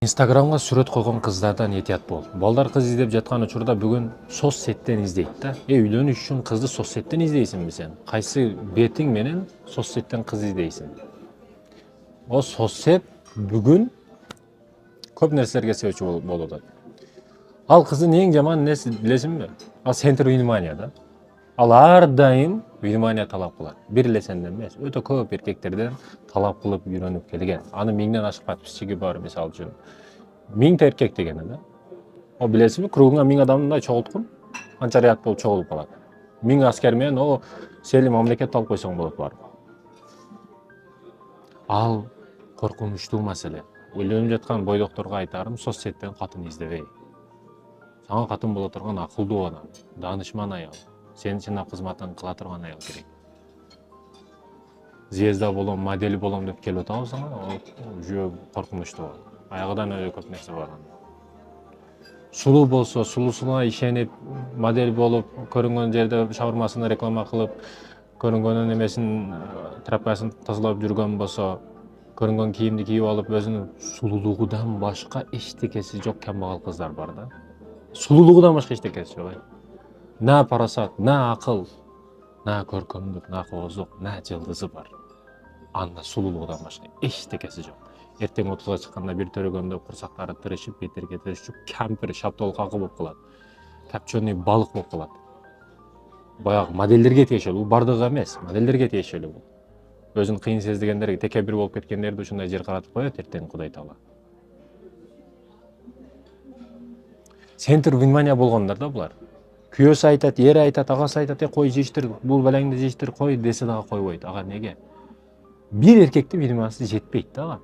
Instagramга сүрөт койгон кыздардан этият бол. Балдар кыз издеп жаткан учурда бүгүн соцсеттен издейт да. Үйлөнүш үчүн кызды соцсеттен издейсиңби сен? Кайсы бетиң менен соцсеттен кыз издейсиң? О соцсет бүгүн көп нерселерге себепчи болуп атат. Ал кыздын эң жаман нерси билесиңби? Ал центр внимания да. Ал ар дайым внимание талап кылат. Бир эле сенден эмес, өтө көп эркектерден талап кылып үйрөнүп келген. Аны 1000ден ашык подписчиги бар, мисалы үчүн. 1000 эркек дегени да. О билесизби, кругуңа 1000 адамды чогулткун, канча ряд болуп чогулуп калат. 1000 аскер менен о сели мамлекет алып койсоң болот барып. Ал коркунучтуу маселе. Үйлөнүп жаткан бойдокторго айтарым, соцсеттен катын издебей. Сага катын боло турган акылдуу адам, данышман аял, сенин чынап кызматын кыла турган аял керек. Звезда болом, модель болом деп келип атабы сага, уже коркунучтуу. Аягыдан эле көп нерсе бар. Сулуу болсо, сулуусуна ишенип, модель болуп, көрүнгөн жерде шаурмасына реклама кылып, көрүнгөнүн эмесин, трапкасын тазалап жүргөн болсо, көрүнгөн кийимди кийип алып, өзүнүн сулуулугудан башка эчтекеси жок камбагал кыздар бар да. Сулуулугудан башка эчтекеси жок. На парасат, на акыл, на көркөмдүк, на кооздук, на жылдызы бар. Анда сулуулугудан башка эчтекеси жок. Эртең отузга чыкканда бир төрөгөндө курсактары тырышып, беттерге тырышып, кампир, шаптол какы болуп калат. Копченый балык болуп калат. Баягы модельдерге тиешелүү, бардыгы эмес, модельдерге тиешелүү бул. Өзүн кыйын сездигендерге, теке бир болуп кеткендерди ушундай жер каратып коет эртең Кудай таала. Центр внимания болгондор да булар. Күйөөсү айтат, ери айтат, агасы айтат, кой жештир, бул балаңды жештир, кой десе дагы койбойт. Ага неге? Бир эркектин вниманиясы жетпейт да ага.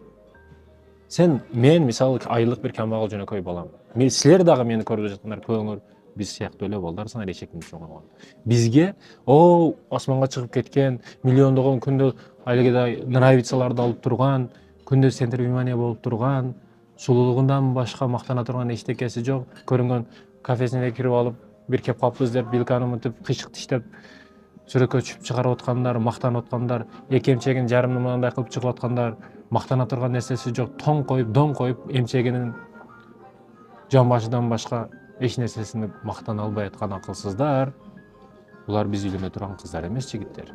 Мен мисалы айлык бир камбагал жөнөкөй балам. Силер дагы мени көрүп жаткандар көбүңөр биз сыяктуу эле балдарсыңар эчектин чоңойгон. Бизге асманга чыгып кеткен, миллиондогон күндө айлыгыдай нравицаларды алып турган, күндө центр внимания болуп турган, сулуулугундан башка мактана турган эчтекеси жок. Көрүнгөн кафесине кирип алып, бир кеп калыппыз деп билканы мынтип кыйшык тиштеп сүрөккө түшүп чыгарып аткандар, мактанып аткандар, эки эмчегин жарымды мындай кылып чыгып аткандар, мактана турган нерсеси жок, тоң коюп, доң коюп, эмчегинин жамбашынан башка эч нерсесин мактана албай аткан акылсыздар. Булар биз үйлөнө турган кыздар эмес, жигиттер.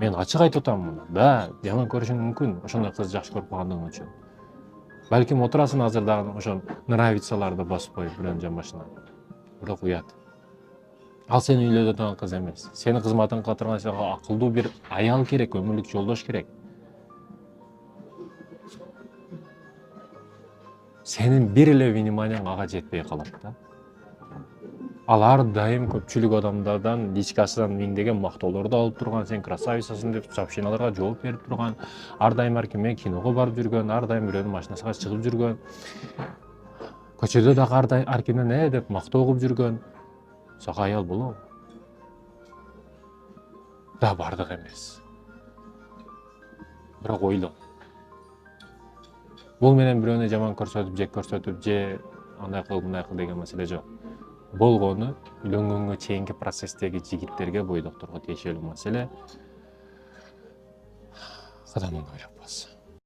Мен ачык айтып атам муну. Да, жаман көрүшүң мүмкүн, ошондой кыз жакшы көрүп калгандыгың үчүн. Балким отурасың азыр дагы ошол нравицаларды басып коюп бирөөнүн жамбашына. Бирок уят. Ал сени үйлөнө турган кыз эмес. Сенин кызматың кыла турган сага акылдуу бир аял керек, өмүрлүк жолдош керек. Сенин бир эле вниманияң ага жетпей калат да. Ал ар дайым көпчүлүк адамдардан личкасынан миңдеген мактоолорду алып турган, сен красавицасың деп сообщенияларга жооп берип турган, ар дайым арким менен киного барып жүргөн, ар дайым бирөөнүн машинасына чыгып жүргөн, көчөдө дагы аркимден деп мактоо кылып жүргөн. Сага аял болобу? Да, бардык эмес. Бирок ойло. Бул менен бирөөнү жаман көрсөтүп, жек көрсөтүп, же андай кыл, мындай кыл деген маселе жок. Болгону үйлөнгөнгө чейинки процесстеги жигиттерге, бойдокторго тиешелүү маселе. Кадамын ойлоп бас.